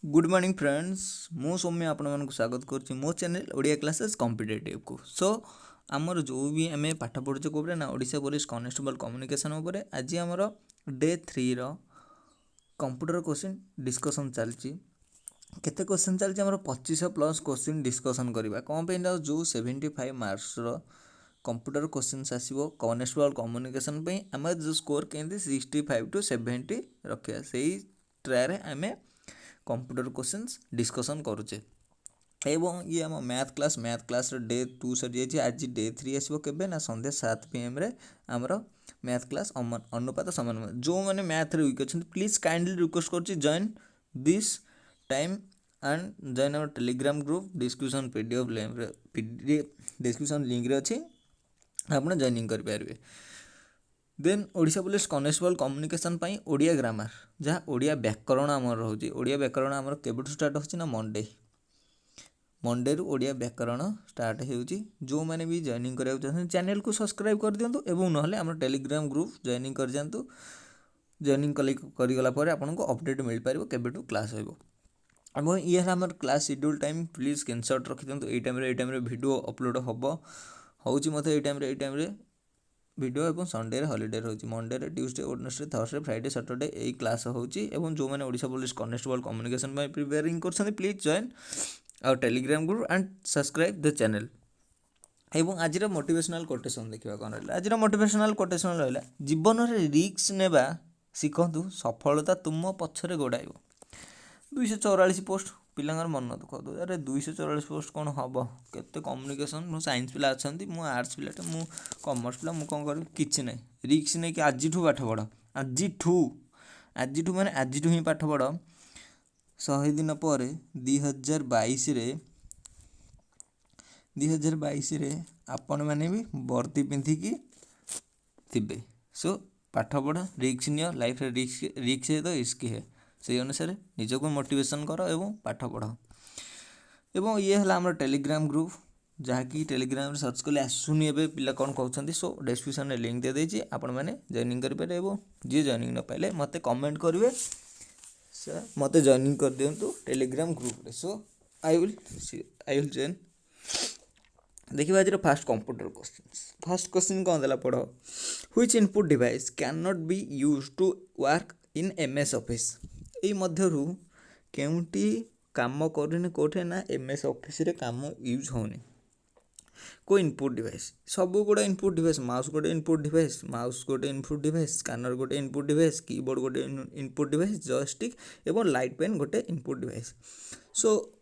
Good morning friends मु सौम्य आपण स्वागत करुच्ची मो चैनल ओडिया क्लासेस कॉम्पिटिटिव को सो आमर जो भी आम पाठ पढ़ुचे कौटे ना ओडिशा पुलिस कॉन्स्टेबल कम्युनिकेशन उपर आज आमर डे 3 रो कंप्यूटर क्वेश्चन डिस्कशन चलती केते क्वेश्चन चलती आमर 25+ क्वेश्चन डिस्कशन करबा कौन पे जो 75 मार्क्स रो कंप्यूटर क्वेश्चन आसो कॉन्स्टेबल कम्युनिकेशन पे आम जो स्कोर केंद्र 65 to 70 रखा से ट्राए आम कंप्यूटर क्वेश्चंस डिस्कशन करुचे एवं ये आम मैथ क्लास डे 2 सरी जाइए आज डे 3 आसो के ना संध्या 7 PM रे आमर मैथ क्लास अनुपात समान जो मैंने मैथ रे वीक अच्छा प्लीज काइंडली रिक्वेस्ट कर join this time and join our Telegram group description PDF description link रे अच्छी आप जॉइनिंग करेंगे then Odisha police constable communication पाई ओडिया ग्रामर जहाँ ओडिया व्याकरण आमर रोचे ओडिया व्याकरण आमर केबठू स्टार्ट होची ना मंडे रु ओडिया व्याकरण स्टार्ट होची जो मैंने भी जॉइनिंग करा चाहते चैनल को सब्सक्राइब कर दिंतु एवं नहले आम टेलीग्राम ग्रुप जॉइनिंग कर जातु जॉइनिंग करगला आपको अपडेट मिल पार केबेठू क्लास हो ये आम class schedule time please screenshot रखी दिंतु ये टाइम वीडियो अपलोड हम हो मत ये टाइम वीडियो और संडे हॉलीडे रोचे Monday Tuesday Wednesday Thursday Friday Saturday यही क्लास होची एवं जो मैंने ओडिशा पुलिस कॉन्स्टेबल कम्युनिकेशन में प्रिपेयरिंग कर please join our Telegram group and subscribe the channel एवं आज मोटिवेशनल कोटेशन देखा कौन रहा आज मोटिवेशनल कोटेशन रहा जीवन में रिस्क नेबा शिखतु सफलता तुम पछरे गोड़ाइब 244 पोस्ट पिलांर मन दुख अरे 244 पोस्ट कौन हम केते कम्युनिकेशन मो साइंस पिला अच्छा मु आर्ट्स पिलाटे मु कॉमर्स पिला मु कौन करी किसी ना रिक्स नहीं कि आज पाठ पढ़ आज माने आज ही पाठ पढ़ 100 दिन पर 2022 रे आपण मैंने भी वर्दी पिंधिकी थे सो पाठ पढ़ रिक्स नियो लाइफ रिक्स है तो रिस्क है से अनुसार निजक मोटिवेशन कर एवं पाठ पढ़ एवं ये है आम टेलीग्राम ग्रुप जहाँकि टेलीग्राम सर्च कले आसुनी ए पिला कौन कहते सो डिस्क्रिप्शन में लिंक दे देती आपण मैंने जॉइनिंग करेंगे और जी जॉइनिंग न पाइले मत कमेंट करेंगे सर मत जॉइनिंग कर दिंतु टेलीग्राम ग्रुप रे सो आई विल जॉइन देखिए आज फास्ट कंप्यूटर क्वेश्चन कौन देला पढ़ which input device can not be use to work in MS Office यही मध्यरु केउंटी काम करनी कोठे ना एमएस ऑफिस रे काम यूज होनी को इनपुट डिवाइस सब गोटे इनपुट डिवाइस माउस गोटे इनपुट डिवाइस स्कैनर गोटे इनपुट डिवाइस कीबोर्ड गोटे इनपुट डिवाइस जॉयस्टिक एवं लाइट पेन गोटे input device so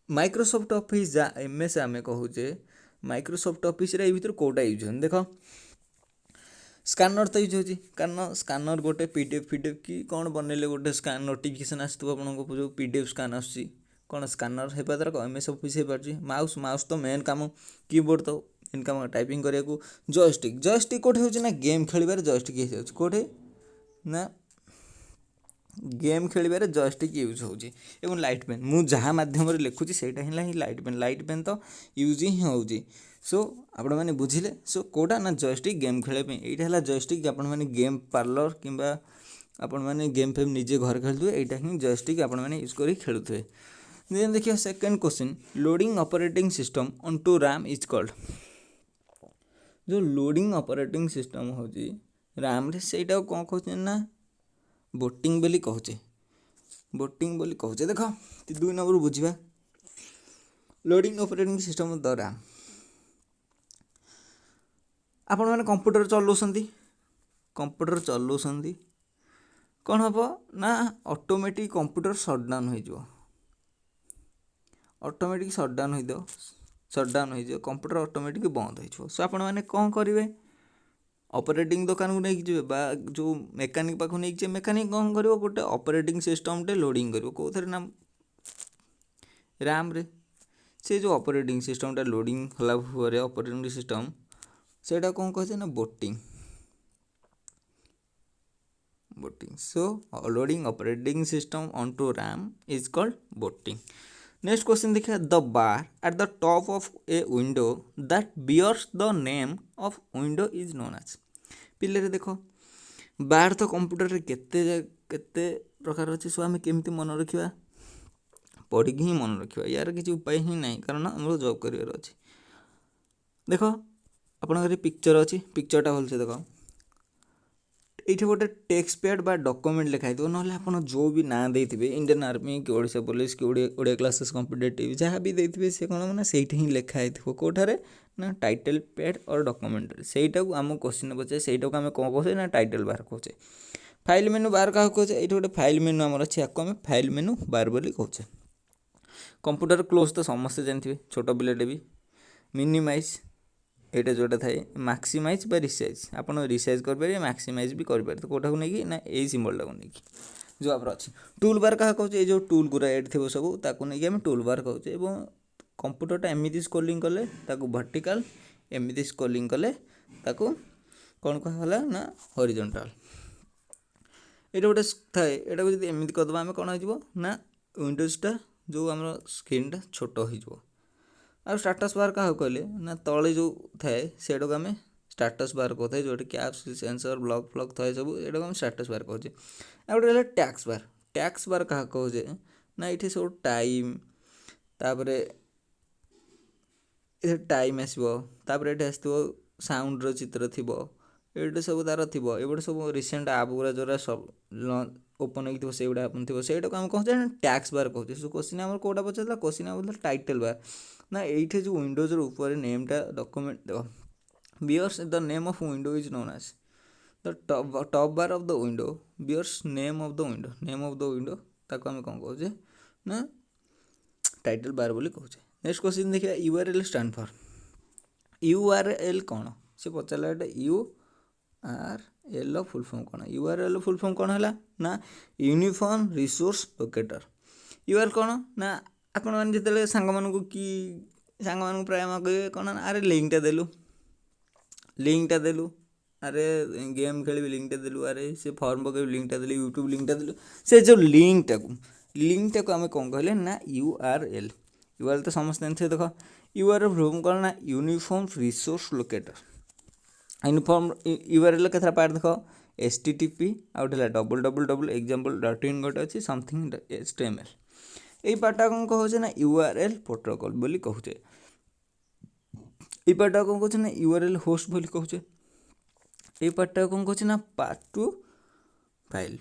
Microsoft office जा एमएस आम कहूचे माइक्रोसॉफ्ट ऑफिस रे भीतर कोटा यूज हो देख स्कैनर तो यूज होची कारण स्कैनर गोटे पीडीएफ की कौन बनइले गोटे स्कैन नोटिफिकेशन आसो आपको जो पीडीएफ स्कैन आसूँ कौन स्कैनर है द्वारा एमएस ऑफिस हो पार्टी माउस तो मेन काम कीबोर्ड तो मेन काम टाइपिंग करने को जॉयस्टिक कोठे होची ना गेम खेलिबार जॉयस्टिक हो जाउछ कोठे ना गेम खेलिबार जॉयस्टिक यूज होची एवं लाइट पेन मु जहाँ माध्यम लिखुची सेटा ही लाइट पेन तो यूज ही होची सो आपण मैंने बुझिले सो कोटा ना जॉयस्टिक गेम खेलने यहाँ है जॉयस्टिक आपण मैंने गेम पार्लर किंबा आपण मैंने गेम फेम निजे घर खेलुए यहाँ ही जॉयस्टिक आपण मैंने यूज कर खेलुए देन देखिए second question loading operating system on to RAM is called जो लोडिंग ऑपरेटिंग सिस्टम होची रैम रे सेटा कौन कहते ना बोटिंग बोली कहचे देख 2 नंबर बुझा loading operating system the RAM आपण मैंने कंप्यूटर चलाउछंती कौन हम ना ऑटोमेटिक कंप्यूटर सटडाउन हो ऑटोमेटिक सटडाउन हो कंप्यूटर ऑटोमेटिक बंद हो सो आपण मैंने कौन करेंगे ऑपरेटिंग दुकान को नहीं जी जो मेकानिक पाक नहीं मेकानिक कौन कर गोटे ऑपरेटिंग सिस्टम टे लोडिंग कर कौन ना रैम रे से जो ऑपरेटिंग सिस्टम टा लोडिंग होला भाई ऑपरेटिंग सिस्टम सेटा कौन कहते ना booting so loading operating system on to RAM is called booting next question देखिए the bar at the top of a window that bears the name of window is known as पिले देख बार तो computer रे केते प्रकार अच्छे सो आम केमती मन रखा पढ़ी ही मन रखा यार किसी उपाय ही ना कारण आम जॉब कर देख आपंकर पिक्चर अच्छी पिक्चरटा भलसे देख ये गोटे टेक्स्ट पैड बा डॉक्यूमेंट लिखाई थो ना आप जो भी ना देते इंडियन आर्मी कि ओडिशा पुलिस कि ओडिया क्लासेस कॉम्पिटिटिव जहाँ भी देते से कौन मैंने से ही लिखाई थो कौटारे ना टाइटल पैड और डॉक्यूमेंट सेटा को आम क्वेश्चन पचाए सेटा को आम कौन कहे ना टाइटल बार कहे फाइल मेनू बार क्या कहे ये गोटे फाइल मेनू आम अच्छे आपको आम फाइल मेनू बार बोली कहे कंप्यूटर क्लोज तो समस्ते जानते छोट पिलाटे भी मिनिमाइज एटा जोटा थाए मैक्सिमाइज बा रिसाइज आपन रिसाइज करेंगे मैक्सिमाइज भी करेंगे तो कौटा को लेकिन ना यही सिम्बलटा को लेकिन जो आप अच्छे टूल बार क्या कहे ये जो टूल गुरा एड थी सब ताकू नहीं आम टूल बार कहे कंप्यूटरटा एमती स्क्रोलिंग कले वर्टिकल एमती स्क्रोलिंग कले कौन कहला ना हॉरिजॉन्टल ये गोटे थाए यहाँ जब एमती करदे आम कौन हो ना विंडोजटा जो आम स्क्रीनटा छोट हो आ स्टाटस बार क्या कहले ना तले जो थाए से आम स्टाटस बार कहे जो कैप्स सेंसर ब्लॉक फ्लॉक थाए सब ये आम स्टाटस बार कहे आ गए टैक्स बार क्या कहे ना ये सब टाइम तापरे टाइम आसपर ये आसो साउंड चित्र थी ये सब तार थी ये सब रिसेंट आप गुरा जो सब ओपन होती से गुड़ा अपन थी से आम कहे टैक्स बार कहे सो क्वेश्चन आम कौटा पचार क्वेश्चन आम टाइटल बार ना ये जो विंडोज ऊपर नेमटा डॉक्यूमेंट देख bears the name of window is known as the top bar of the window bears name of the window ताको आम कौन कहे ना टाइटल बार बोली कहे नेक्स्ट क्वेश्चन देखिए यूआरएल स्टैंड फॉर यूआरएल कौन से पचारा यूआरएल फुल फॉर्म कौन यूआरएल फुल फॉर्म कौन है ना यूनिफॉर्म रिसोर्स लोकेटर यूआर कौन ना आपण मैंने जिते सांग मानू कि सांग मानू प्राय कहे कौन अरे लिंकटा देलु अरे गेम खेली लिंकटा देलु अरे से फॉर्म पकड़ लिंकटा देलु यूट्यूब लिंकटा देलु से जो लिंकटा को आम कौन कहले ना यूआरएल तो समझते देख यूआरएल फुल कौन ना uniform resource locator uniform URL केतरा पार्ट देख HTTP out www example .in गोटे अच्छी समथिंग HTML यही पार्टा कौन कहे ना यूआरएल प्रोटोकॉल बोली कहे ये पार्टा कौन कहे ना यूआरएल होस्ट बोली कहे ये पार्टा कौन कहे ना पार्ट टू फाइल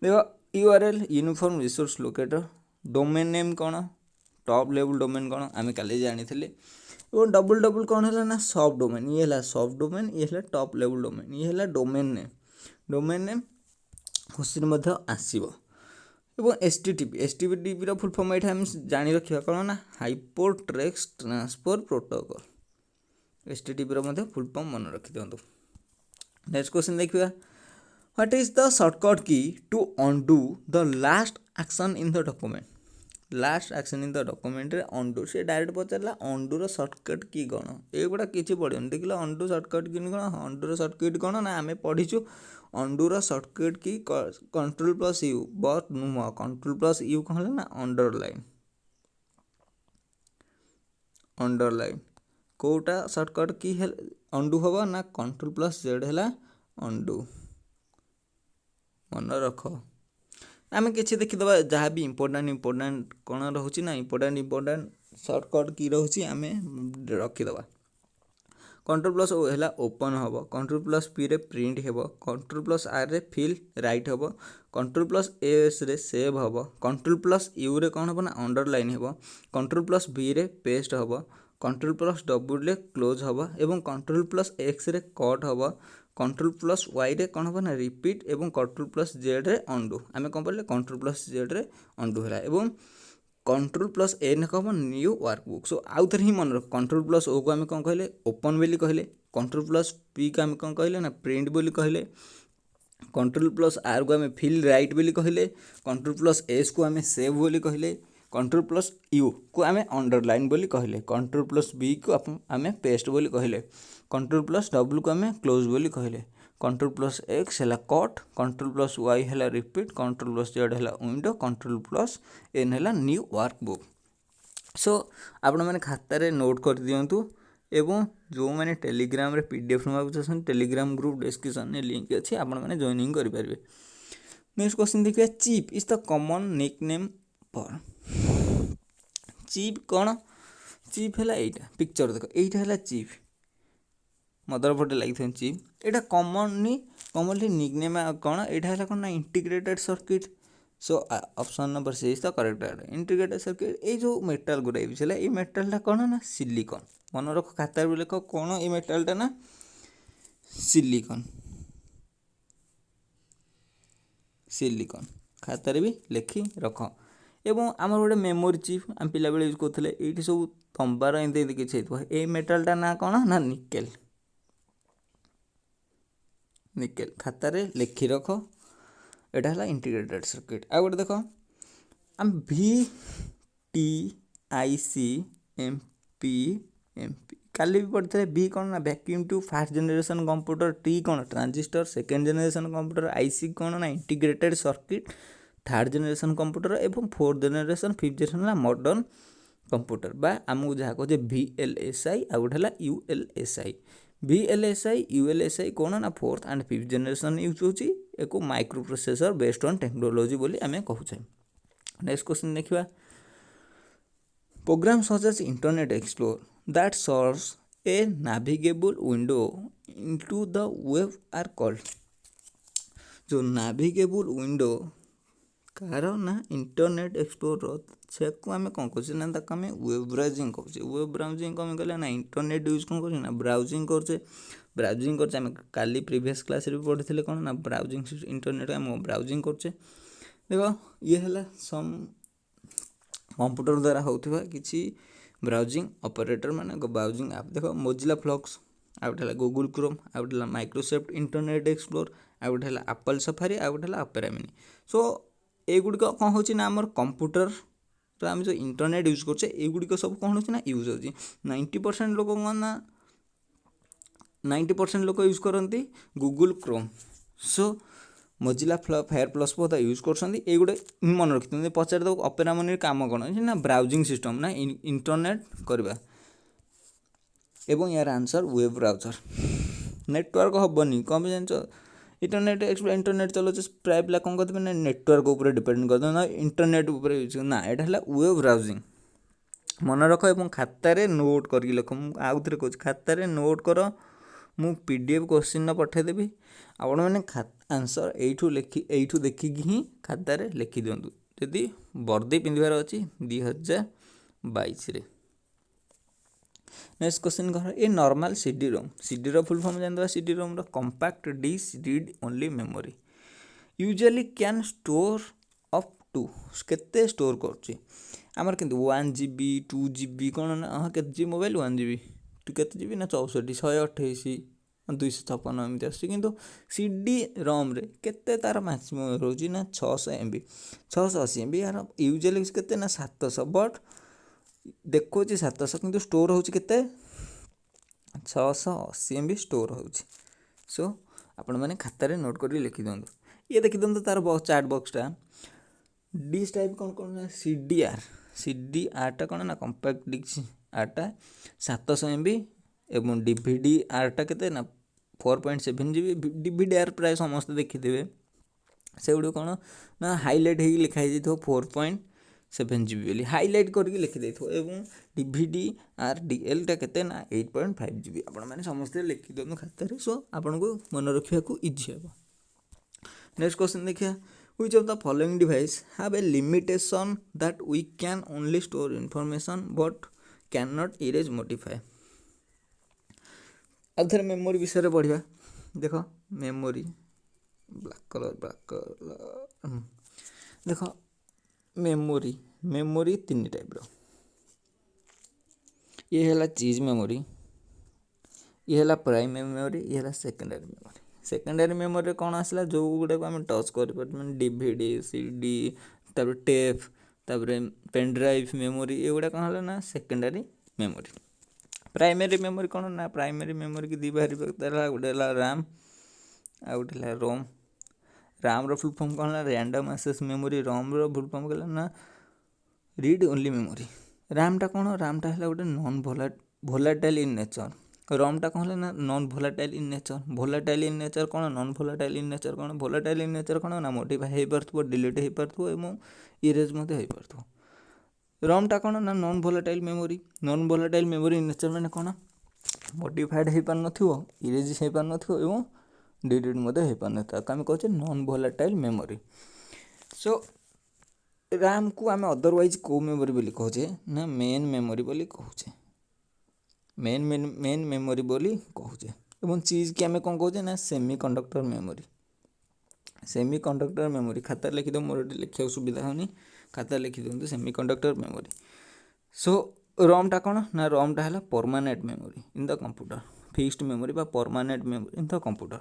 देख URL uniform resource locator domain name कौन टॉप लेवल डोमेन कौन आम काली जानी और डबल कौन है ना सब डोमेन ये है सब डोमेन ये है टॉप लेवल डोमेन ये है डोमेन नेम क्वेश्चन आसव और HTTP फुल फॉर्म ये आम जानी रखा कौन ना hyper text transfer protocol HTTP full form मन रखी दिखाँ नेक्स्ट क्वेश्चन देखिए what is the shortcut key to undo the last action in the document रे अनडू से डायरेक्ट पचारा अनडू सर्टकट की कौन एगुड़ा किसी पढ़े देख अनडू सर्टकट की कौन अनडू सर्टकट कौन ना आम पढ़ीचु अनडूर सर्टकट की कंट्रोल प्लस यू बट नुह कंट्रोल प्लस यू कौन है ना अंडरलाइन कोटा सर्टकट की अंडू हम ना कंट्रोल प्लस जेड है अंडू मन रख आम कि देखीदे जहाँ भी इंपोर्टाट कौन रोचे ना इंपोर्टाट सर्टकट की रोचे आम रखीदे कंट्रोल प्लस ओ है ओपन हम कंट्रोल प्लस पी रे प्रिंट हम कंट्रोल प्लस आर रे फिल राइट हम कंट्रोल प्लस एस रे सेव हम कंट्रोल प्लस यू रे कौन हम ना अंडरलाइन हम कंट्रोल प्लस बी रे पेस्ट हम कंट्रोल प्लस डब्ल्यू रे क्लोज हम एवं control plus X ray cut हम कंट्रोल प्लस वाई रे कौन हम ना रिपीट एवं कंट्रोल प्लस जेड रे अंडू आम कौन पढ़े कंट्रोल प्लस जेड रे अंडू है एवं कंट्रोल प्लस एन कह न्यू वर्कबुक सो आउ थे ही मन रख कंट्रोल प्लस ओ को आम कौन कहले ओपन बोली कहले कंट्रोल प्लस पी को आम कौन कहले ना प्रिंट बोली कहले कंट्रोल प्लस आर को आम फिल राइट बोली कहले कंट्रोल प्लस एस को आम सेव बोली कहले कंट्रोल प्लस यू को आम अंडरलाइन बोली कहले कंट्रोल प्लस बी को आम पेस्ट बोली कहले कंट्रोल प्लस डब्ल्यू को आम क्लोज बोली कहले कंट्रोल प्लस एक्स है कट कंट्रोल प्लस वाई है रिपीट कंट्रोल प्लस जेड है विंडो कंट्रोल प्लस एन है न्यू वर्कबुक सो आपण मैंने खातार नोट कर दिंतु एवं जो मैंने टेलीग्राम रे पीडीएफ नाक चाहते टेलीग्राम ग्रुप डिस्क्रिप्शन में लिंक अच्छी आपण मैंने जॉइनिंग करेंगे नेक्स्ट क्वेश्चन देखिए chip is the common nickname for chip कौन चिप है यहाँ पिक्चर देख यहाँ है चिप मदरबोर्ड लगी चिप यहाँ कॉमनली निकनेम कौन यहाँ है कौन ना integrated circuit. So option number C is the correct integrated circuit. ये जो मेटाल गुड़ा यूज है ये मेटालटा कौन ना सिलिकॉन। मन रख खाता भी लिख कौन ये मेटालटा ना सिलिकॉन सिलिकॉन खातार भी लिखि रख। एवं आमर गोटे मेमोरी चिप आम पिला बेले यूज करते ये सब तंबार एमती किसी ये मेटालटा ना कौन ना निकेल निकेल खातार लिखि रख। यहाँ है इंटीग्रेटेड सर्किट। आ गए देख आम VTIC काली भी पढ़ते भी कौन ना vacuum tube first generation computer टी कौन transistor second generation computer IC कौन ना integrated circuit third generation computer एवं fourth generation fifth generation modern computer बा आमको जहाँ कहे VLSI आ गए ULSI। VLSI ULSI कौन ना fourth and fifth generation use होची एको microprocessor based on technology बोली आमे कहूचे। नेक्स्ट क्वेश्चन देखिबा program such as internet explore that serves a navigable window into the web are called. जो नाविगेबल विंडो कार ना इंटरनेट एक्सप्लोर से आम कौन कहे ना आम वेब ब्राउजिंग कहे। वेब ब्राउजिंग कम कहे ना इंटरनेट यूज कौन कर ब्राउजिंग करचे आम काली प्रीवियस क्लास भी पढ़ी कौन ना ब्राउजिंग इंटरनेट आम ब्राउजिंग करचे। देख ये है सम कंप्यूटर द्वारा होता किसी ब्राउजिंग ऑपरेटर माने ब्राउजिंग ऐप। देख मोजिला फ्लक्स आ गए है गूगल क्रोम आ गए है माइक्रोसॉफ्ट इंटरनेट एक्सप्लोर आ गए है एप्पल सफारी आ गए है ऑपेरा मिनी। सो एगुड़िक कौन हो आमर कंप्यूटर आम जो इंटरनेट यूज करछे एगुड़िक सब कौन हो यूज हो 90% लोक कौन ना 90% लोक यूज करती गूगल क्रोम। सो मोजिला फायरप्लस बहुत यूज कर मन रखी पचार दो ऑपेरा मनी काम कौन ना ब्राउजिंग सिस्टम ना इंटरनेट करवा एवं यार आंसर वेब ब्राउजर। नेटवर्क हेनी कम जान इंटरनेट चलाचे प्राय पिला कौन करते ना नेटवर्क उपर डिपेंड करते ना इंटरनेट उपर यूज ना यहाँ है वेब ब्राउजिंग। मन रख और खातार नोट कर लिख आउ थे कह खातार नोट कर मु PDF क्वेश्चन पठेदेवी आपण मैंने आंसर यू देखिकी ही खातार लिखि दिंतु जदि वर्दी पिंधार अच्छी 2022 रे। नेक्स्ट क्वेश्चन कह ए नॉर्मल CD रो फुल फॉर्म जान CD रोम रो compact disc read only memory usually can store up to केते स्टोर करछि आमर किंतु 1 GB 2 GB कौन ना हाँ के मोबाइल 1 GB टू के GB ना 64 128 256 एमती आस कि CD रोम रे केते तार मैक्सिमम रोजी ना 600 MB 680 MB यार यूजुअली केते ना 700 बट देखो 700 किंतु स्टोर होची केते 680 MB स्टोर होची। सो आपण मैंने खातार नोट कर लिखि दिंतु ये देखी दिंतु तार चार्ट बॉक्सटा डिस्क टाइप कौन कौन ना CDR टा कौन ना कंपैक्ट डिस्क आरटा 700 MB एवं DVD-R टा केते ना 4.7 GB DVD-R प्राय समस्त देखिथे से गुड़ कौन ना हाइलाइट हो लिखाई 4.7 GB बोली हाइलाइट करके लिखिदे एवं DVD-R DL टा केते ना 8.5 GB आपण मैंने समस्त लिखि दिनु खातार। सो आपन को मन रखिया को इजी हे। नेक्स्ट क्वेश्चन देखिए which of the following device have a limitation that we can only store information but cannot erase modify। अब थे मेमोरी विषय पढ़ा देख मेमोरी ब्लैक कलर देख मेमोरी 3 टाइप रो ये है चीज मेमोरी ये है प्राइम मेमोरी ये है सेकेंडरी मेमोरी। सेकेंडरी मेमोरी कौन आसला जो गुड़ा को आम टच कर DVD CD तापर टेप तापर पेन ड्राइव मेमोरी ये गुड़ा कौन है ना सेकेंडरी मेमोरी। प्राइमरी मेमोरी कौन ना प्राइमरी मेमोरी की दी बाहरी गोटे रैम आ गए रोम। रैम रो फुल फॉर्म कौन है रैंडम एक्सेस मेमोरी रोम रो फुल फॉर्म कहला ना रीड ओनली मेमोरी। रैम टा कौन रैम टा है गोटे नॉन भोलाटाइल इन नेचर रोम टा कौन है ना नॉन भोलाटाइल इन नेचर कौन नॉन भोलाटाइल इन नेचर कौन भोलाटाइल इन नेचर कौन ना मोडिफाई हो पारथो डिलीट हो पारथो एवं इरेज मते हो पारथो रमटा कौन ना non volatile memory. Non volatile memory nature मैंने कौन मॉडिफाइड हो पार नथिबो, इरेज हो पार नथिबो एवं डिलीट मध्य हो पार नथिबो, ताको आमे कहछे नॉन भोलाटाइल मेमोरी। सो रैम को आमे अदरवाइज को मेमोरी बोली कहछे ना मेन मेमोरी बोली कहछे, मेन मेमोरी बोली कहछे। एवं चीज के आमे कोन कहछे ना semiconductor memory. Semiconductor memory खाता लिखि दो, मोर लिखा सुविधा होनी, खाता लिखि दिंतु सेमी कंडक्टर मेमोरी। सो रमटा कौन ना रमटा है permanent memory in the computer, fixed memory बा permanent memory in the computer.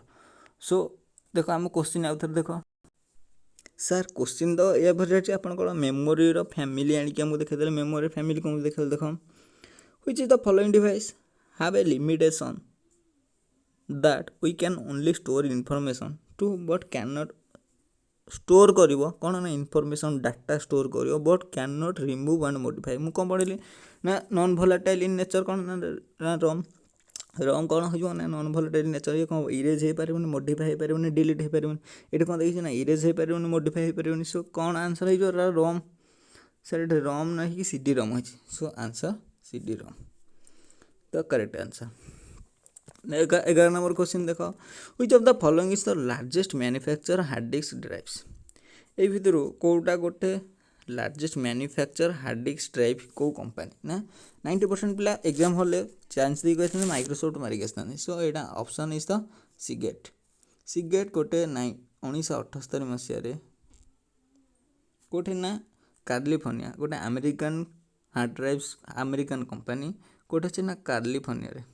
So देख आम क्वेश्चन आउ थे देख सर क्वेश्चन तो ये भर आप मेमोरी फैमिली आनिक आमको देखा मेमोरी फैमिली कौन देखा देख which is the following device have a limitation that we can only store information to but can not store कर कौन ना इनफॉरमेशन डाटा स्टोर कर but can not remove and modify. मुझे कौन पढ़ी ना नॉन भोलाटाइल इन नेचर कौन ना रम रम कौन हो ना नॉन भोलाटाइल नेचर ये कौन इरेज हो पारे मॉडिफाई हो पारे डिलीट हो पारे ये कौन देखिए ना इरेज हो पारे मॉडिफाई हो पारे। सो कौन आंसर हो रम सर ये रम नहीं सी डी रम हो। So answer C D ROM the correct answer. 11 number question देख which of the following is the largest manufacture hard disk drives. ये भितर कौटा गोटे largest manufacture hard disk drive कौ कंपनी ना 90% पिला एग्जाम हॉल चांस दी गए माइक्रोसॉफ्ट मारिक आसता। सो यहाँ option is the Seagate. Seagate गोटे 1978 मसीह कौटे ना कैलिफोर्निया गोटे American hard drives American company कौटे अच्छे ना कैलिफोर्निया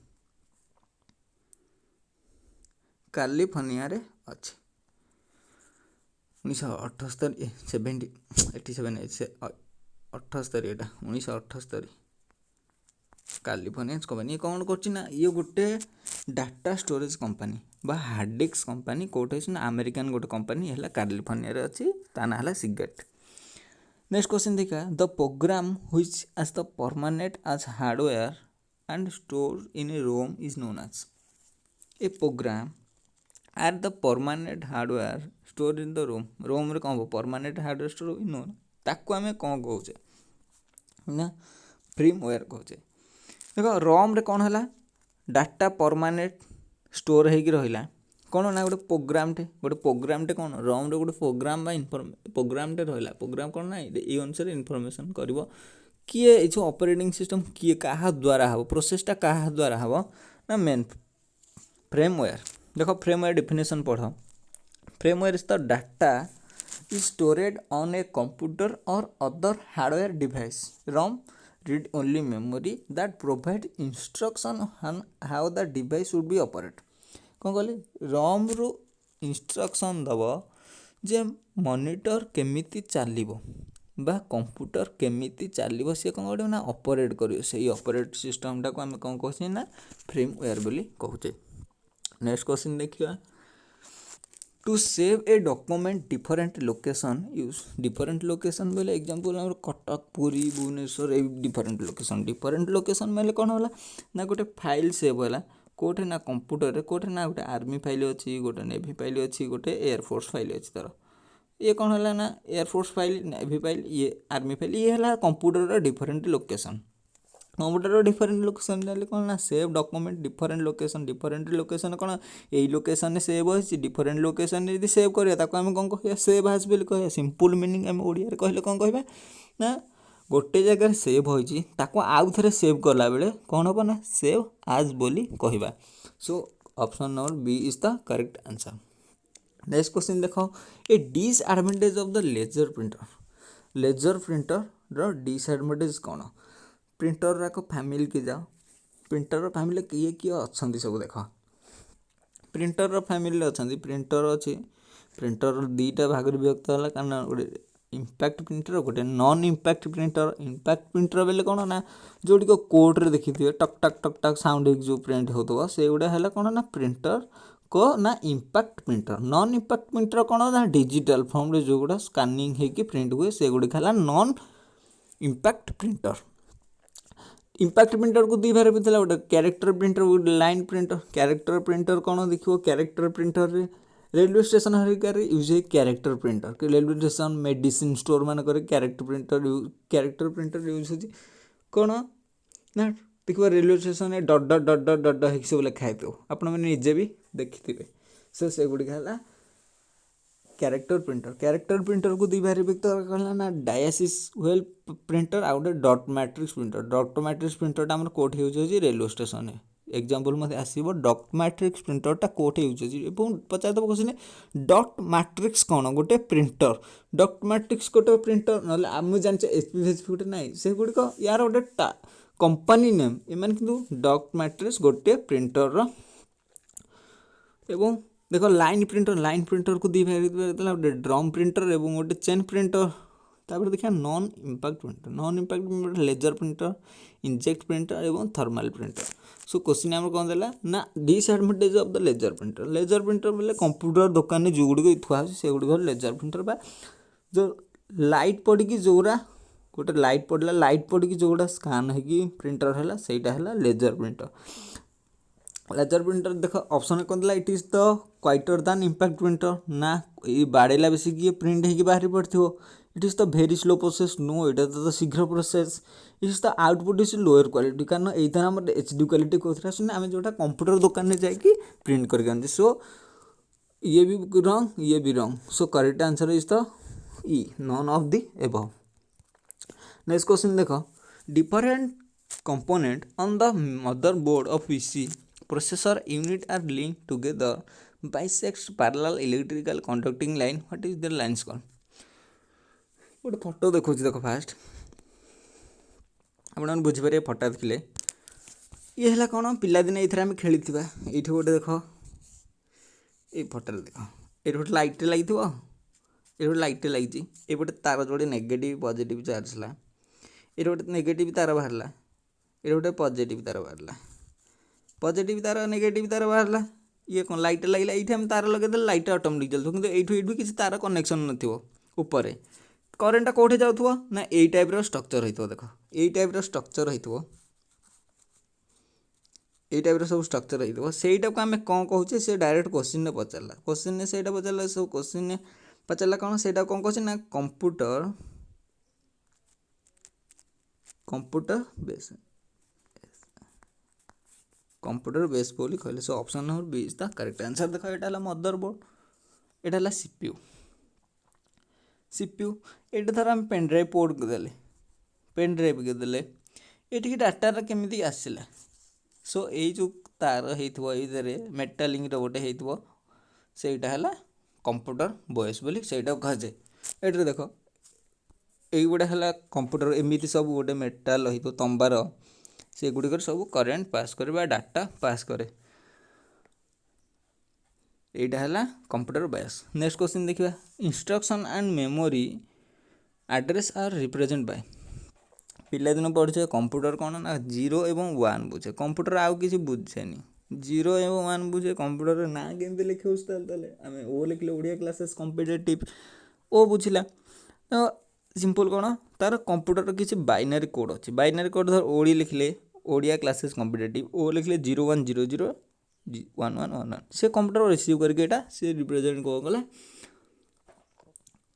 कैलिफोर्निया रे अच्छे 1978 1978 कैलिफोर्निया कंपनी ये कौन करना ये गोटे डाटा स्टोरेज कंपनी बा हार्ड डिस्क कंपनी कौटे ना अमेरिकन गोटे कंपनी है कैलिफोर्निया रे अच्छी ता ना है सीगेट। नेक्स्ट क्वेश्चन देखा the program which as the permanent as hardware and store in a ROM is known as. A program are the permanent hardware store in the ROM रे कौन permanent hardware store in known ताको आमे कौन कहचे ना फ्रीमवेयर कहचे। देख रम रे कौन है डाटा परमानेंट स्टोर होगी रहा कौन ना गोटे प्रोग्रामटे कौन रम रे गोटे प्रोग्राम प्रोग्रामटे रहा प्रोग्राम कौन ना ये अनुसार इनफॉरमेशन कर किए जो ऑपरेटिंग सिस्टम किए क्या द्वारा हम प्रोसेसटा क्या द्वारा हम ना मेन फ्रेमवेयर। देख फ्रेमवेयर डेफिनेशन पढ़ firmware is the data is storeyed on a computer और other hardware device rum read only memory that provide instruction on how the device should be operate। कौन कहले रम रु इंस्ट्रक्शन दब जे monitor केमिति चलिबो बा computer केमिति चलिबो से कौन करियो ना ऑपरेट करियो से ऑपरेट सिस्टम टा को हम कौन कहछे ना फ्रेमवेयर बोली कहछे। नेक्स्ट क्वेश्चन देखिया to save a document different location use different location बोले एग्जांपल हमर कटक पुरी भुवनेश्वर ए डिफरेंट लोकेशन मेले कौन होला ना गोटे फाइल सेव होला कोठे ना कंप्यूटर रे कोठे ना गोटे आर्मी फाइल अछि गोटे नेवी फाइल अछि गोटे एयरफोर्स फाइल अछि तार ये कौन होला ना एयरफोर्स फाइल नेवी फाइल ये आर्मी फाइल ये होला कंप्यूटर रे different location. Computer different location कौन ना सेव डॉक्यूमेंट डिफरेंट लोकेशन कौन यही लोकेशन सेव हो डिफरेंट लोकेशन यदि सेव करिया आम कौन कह सेव हाज बोली कह सिंपल मीनिंग आम ओडिया कहले कौन कहबा ना गोटे जगह सेव होइछि ताको आउ थरे सेव करला बेले कौन हो ना सेव आज बोली कहबा। So option number B is the correct answer. Next question देखो a disadvantage of the laser printer रो डिसएडवांटेज कौन। प्रिंटर राक फैमिली की जाओ प्रिंटर फैमिली किए किए अच्छा सब देख प्रिंटर फैमिली अच्छा प्रिंटर अच्छी प्रिंटर दुईटा भाग विभक्त है कारण गोटे इम्पैक्ट प्रिंटर गोटे नॉन इम्पैक्ट प्रिंटर बेले कौन ना जो कोर्ट रे देखी थे टक टक टक टक साउंड जो प्रिंट हो से गुड़ा है कौन ना प्रिंटर को ना impact printer non impact printer कौन ना डिजिटल फॉर्म रे जो गुड़ा स्कानिंग होगी प्रिंट हुए से गुड़िक है non impact printer. Impact printer को दुई भाग भी गोटे क्यारेक्टर प्रिंटर गोटे लाइन प्रिंटर क्यारेक्टर प्रिंटर कौन देखो क्यारेक्टर प्रिंटर रे रेलवे स्टेशन हरिकार यूज है कैरेक्टर प्रिंटर कि रेलवे स्टेशन मेडिसिन स्टोर मान कैरेक्टर प्रिंटर यूज होती कौन ना देखिए रेलवे स्टेशन डट डट डट डट डट डट सब लिखाई आपण मैंने निजे भी देखी थे से गुड़िक है कैरेक्टर प्रिंटर को दी भारी व्यक्त कहला ना डायसिस वेल प्रिंटर आउ गोटे डट मैट्रिक्स प्रिंटरटा आम कौट यूज हो रेलवे स्टेशन एग्जांपल मत आसो डट मैट्रिक्स प्रिंटरटा कौट यूज हो पचार दब क्वेश्चन डट मैट्रिक्स कौन गोटे प्रिंटर डट मैट्रिक्स गोटे प्रिंटर ना आम जाने एचपी गोटे ना से गुड़िक यार गोटे कंपनी नेम एम कि डट मैट्रिक्स गोटे प्रिंटर एवं देख लाइन प्रिंटर को दी गोटे ड्रम प्रिंटर एवं गोटे चेन प्रिंटर तापर देखिए non impact printer laser printer inkjet printer एवं थर्मल प्रिंटर सो क्वेश्चन आम कौन देला ना disadvantage of the laser printer बोले कंप्यूटर दुकान में जो गुड़िक थुआ से गुड़िक लेजर प्रिंटर बा जो लाइट पड़ी जोरा गोटे लाइट पड़ी जोड़ा स्कान होगी प्रिंटर है सहीटा है लेजर प्रिंटर देख ऑप्शन कौन देला it is the quieter than impact printer ना ये बाड़ेला बेस किए प्रिंट हो बाहरी पड़ो it is the very slow process no it तो शीघ्र process it is the output is lower quality कारण ये आम एचडी क्वालिटी कौन आस आम जोटा कंप्यूटर दुकान में जाकि प्रिंट करके सो ये भी wrong so correct answer is the E none of the above next question देख different component on the motherboard of PC processor unit are linked together by six parallel electrical conducting line. What is the lines called? गोटे फटो देखो देख fast आप बुझीपर फटा देखिले ये है कौन पिलादिने ये आम खेली ये गोटे देख ये फटो देख ये गोटे लाइट लगी ये गोटे लाइट लगी ये गोटे तार जोड़े नेगेटिव पॉजिटिव चार्ज है ये गोटे नेगेटिव तार बाहर ये गोटे पॉजिटिव तार बाहर पॉजिटिव तार नेगेटिव तार बाहर ये कौन लाइट लगे ये आम तार लगे लाइट ऑटोमेटिक चलता कि ये किसी तार कनेक्शन नपर करेन्टा कौटे जाऊँ ना यही टाइप स्ट्रक्चर होता देख यही टाइप स्ट्रक्चर होता यही टाइप सब स्ट्रक्चर होता सहीटा को आम कौन कहूचे से डायरेक्ट क्वेश्चन पचारा क्वेश्चन से पचारा सब क्वेश्चन पचारा कौन से कौन कहे ना कंप्यूटर बेस बोली कहले so option number B is the correct answer देख ये मदरबोर्ड ये सीपीयू ये थर आम पेनड्राइव पोर्ट देले पेनड्राइव के देले ये डाटा केमी आसला सो ये जो तार होते मेटालिंग गोटे होता सेटा है कंप्यूटर बॉयस बोली सेटा कहुए ये देख ये गुड़ा है कंप्यूटर एमती सब गोटे मेटाल हो तंबार से गुड़िक सब करेन्ट पास करे डाटा पास करे यहाँ है कंप्यूटर बायस नेक्स्ट क्वेश्चन देखा instruction and memory address are represent by पिलादिन पढ़े कंप्यूटर कौन ना 0 एवं 1 बुझे कंप्यूटर आउ किसी बुझेनि 0 एवं 1 बुझे कंप्यूटर ना केमती लिखे आम ओ लिखले ओडिया क्लासेस कॉम्पिटिटिव ओ बुझला तो सिंपल कौन तार कंप्यूटर किसी बाइनरी कोड अच्छी बाइनरी कोड धर ओडी लिखले ओडिया क्लासेस कॉम्पिटिटिव ओ लिखले 0100 1111 से कंप्यूटर रिसीव करके एटा से रिप्रेजेंट कौन कला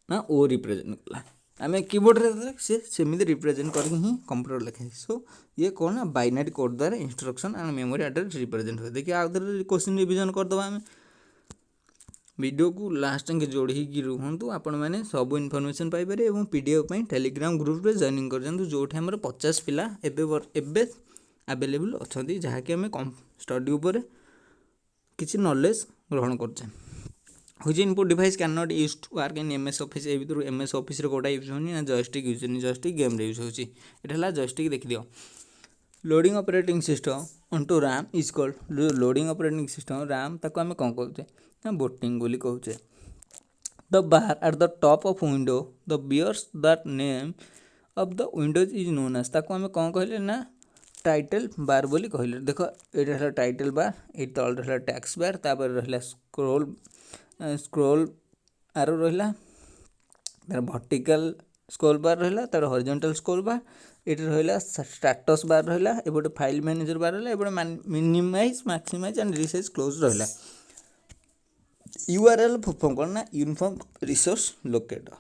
ना ओ रिप्रेजेंट कला आम कीबोर्ड रे से सेमिति रिप्रेजेंट करके ही कंप्यूटर लिखे सो ये कौन ना बाइनरी कोड द्वारा instruction and memory address represent हुए देखिए आउ क्वेश्चन रिविजन करदे आम वीडियो को लास्ट तक जोड़ी रुहतु आपण मैंने सब इनफॉरमेशन पाइपर और पीडीएफ टेलीग्राम ग्रुप रे जॉइनिंग कर दिखाँ जो आम 50 पिला एबे अवेलेबल अच्छा जहाँकि आम स्टडी उपर किसी नॉलेज ग्रहण करचे हुई input device can not use to work in MS Office ए भर एमएस ऑफिस कोटा यूज होनी ना जॉयस्टिक यूज होनी जॉयस्टिक गेम रे यूज होची एटा जॉयस्टिक देख दियो loading operating system onto RAM is called loading operating system RAM ताको आम कौन कहते ना बोटिंग बोली कहचे the bar at the top of window the bears that name of the windows is known as ताको आम कौन कहले ना टाइटल बार बोली कहले देख ये टाइटल बार ये तल रहा टैक्स बार तापर रहा स्क्रोल आरो रहा तार वर्टिकल स्क्रोल बार रहा तार हॉरिजॉन्टल स्क्रोल बार ये रहा स्टेटस बार रहा एपटे फाइल मैनेजर बार रहा एपटे minimise maximise and resize close रहा URL फॉर्म कौन ना uniform resource locator.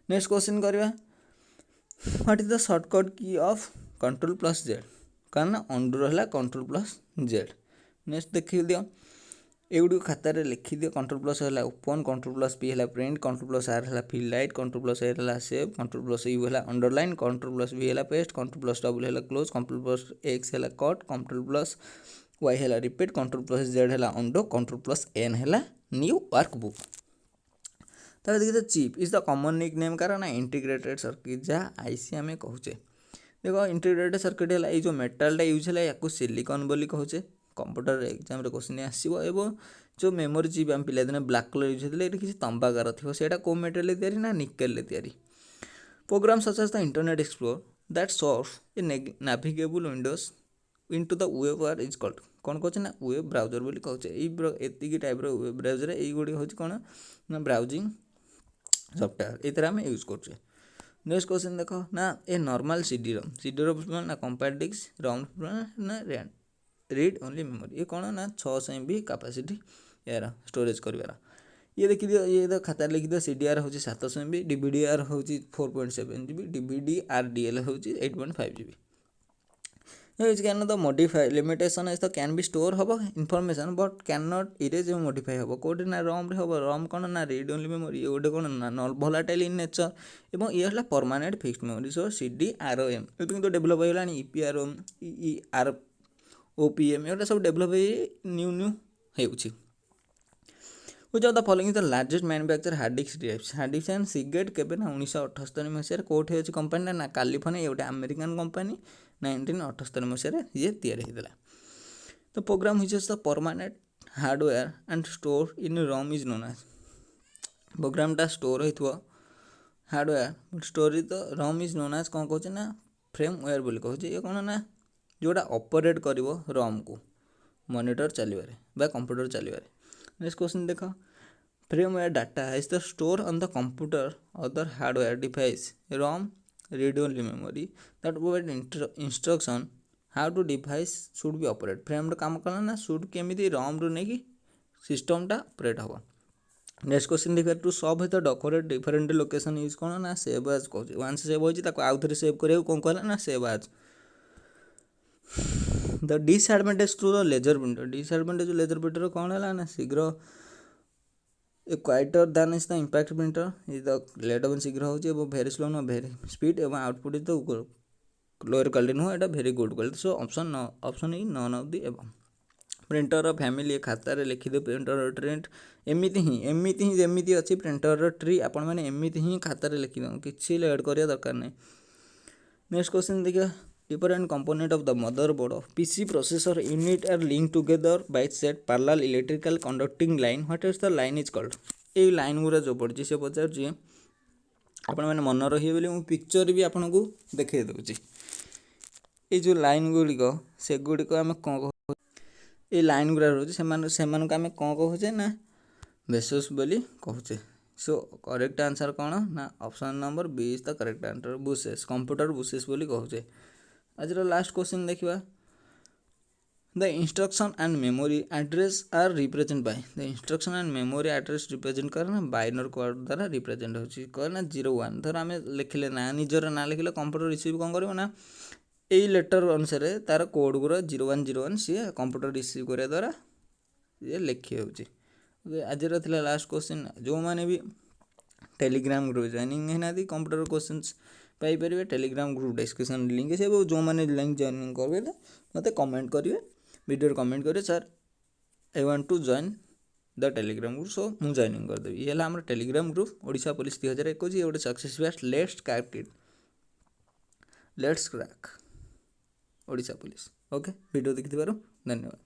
Next question करवा what is the shortcut key of Ctrl+Z कारण ना अंडू रहा Ctrl+Z। नेक्स्ट देखिए दियो एगुड़ी खातार लिखिदियो Ctrl+ है ओपन Ctrl+P है प्रिंट Ctrl+R है फिल लाइट Ctrl+A है सेव Ctrl+U है अंडरलाइन Ctrl+V है पेस्ट Ctrl+W है क्लोज Ctrl+X है कट Ctrl+Y है रिपीट Ctrl+Z है अंडो Ctrl+N है न्यू वर्कबुक। तब देखिए chip is the common nickname कारण इंटीग्रेटेड सर्किट जहाँ आईसी आम कहे। देखो इंटीग्रेटेड सर्किट है जो मेटालटा यूज है या सिलिकॉन बोली कहे कंप्यूटर एग्जाम क्वेश्चन आसो एवं जो मेमोरी चिप आम पिलादिन ब्लाक कलर यूज होते ये किसी तंबाकार थी से मेटेरियल तैयारी ना निकेल तैयारी। Program such as the internet explore that serves a navigable windows into the web are is called कौन कहे ना वेब ब्राउजर बोली कहे ये टाइप वेब ब्राउजर यही हूँ कौन ना ब्राउजिंग सॉफ्टवेयर ये आम यूज कर। नेक्स्ट क्वेश्चन देख ना ए नॉर्मल सीडी रोम ना कंपैक्ट डिस्क रोम ना रीड ओनली मेमोरी ये कौन ना 600 MB कैपेसिटी यार स्टोरेज कर ये देखी दियो ये खाता लिखी दियो CDR हूँ 700 MB DVDR हूँ 4.7 GB DVDRDL हूँ 8.5 GB। Which can the modify limitation is the can be store hub information but cannot erase or modify hub code ना ROM रे हब ROM कौन ना रीड ओनली मेमोरी ये गोटे कौन ना नॉन volatile in nature एवं ये है permanent fixed memory so CDROM ये तो डेभलप हो गलानी EPROM OPM ये सब डेभलप हो new होउछि। Which of the following is the largest manufacturer hard disk drives? Hard disk and Seagate केबे ना 1978 मसीह कोठे अछि कंपनी ना कैलिफोर्निया ये अमेरिकन कंपनी 1978 मसीह ये तैयारी होता। तो programme which is the permanent hardware and store in ROM is known as program टा स्टोर होइथो हार्डवेयर स्टोर तो ROM is known as कौन कहते ना फ्रेमवेयर बोली कहते ये कौन ना जोटा ऑपरेट करिवो ROM को मॉनिटर चलिबारे बा कंप्यूटर चलिबारे। नेक्स्ट क्वेश्चन देख firmware data is the store on the computer other hardware device ROM read only memory that provide instruction how to device should be operate frame काम कला ना should केमी ROM रू नहीं सिस्टमटा ऑपरेट हम। नेक्स्ट क्वेश्चन देखिए to solve the document different location use कौन ना सेव एज कहे वंस सेव होती आउ थे सेव करा कौन कहला ना save as. The disadvantage to the laser printer disadvantage laser printer कौन है ना शीघ्र quieter than is the impact printer is the late on शीघ्र हो very slow no very speed और output is the lower quality नुह एटा very good quality so option E none of the above. Printer family खातार लिखिदे printer trend एमती ही जमी अच्छी प्रिंटर ट्री आपण मैंने एमती ही खातार लिखिद किसी एड करिया दरकार नहीं। नेक्स्ट क्वेश्चन देखिए different component of the motherboard of PC processor unit are linked together by set parallel electrical conducting line what is the line is called ये लाइन गुरा जो पड़ी से पचार आपण मैंने मन रही बोली मुझे पिक्चर भी आपन को देखे दूसरी ये जो लाइन गुड़िक से गुड़िक आम कौन कह ये लाइन गुरा रोचे से आम कौन कहे ना वेसस बोली कहे। सो करेक्ट आंसर कौन ना option number B is the correct answer buses computer buses बोली कहे। आज लास्ट क्वेश्चन देखा the instruction and memory address are represent by the instruction and memory address represent करना बाइनरी कोड द्वारा represent होची कहना 01 धर आम लिखिले ना निजर ना लिखिले कंप्यूटर रिसीव कौन कर ना यही लेटर अनुसार तार कोड गुरा 0101 सी कंप्यूटर रिसीव करने द्वारा ये लिखी होची। आज लास्ट क्वेश्चन जो मैंने भी टेलीग्राम ग्रुप जॉइनिंग है computer questions paper Telegram group description link है जो मैंने लिंक जॉइनिंग करेंगे मत कमेंट करेंगे वीडियो कमेंट करेंगे sir I want to join the Telegram group so मुझे जॉइनिंग करदेवी ये आम टेलीग्राम ग्रुप ओडिशा पुलिस 2021 ये गोटे success best let's crack Odisha police okay video देखि धन्यवाद।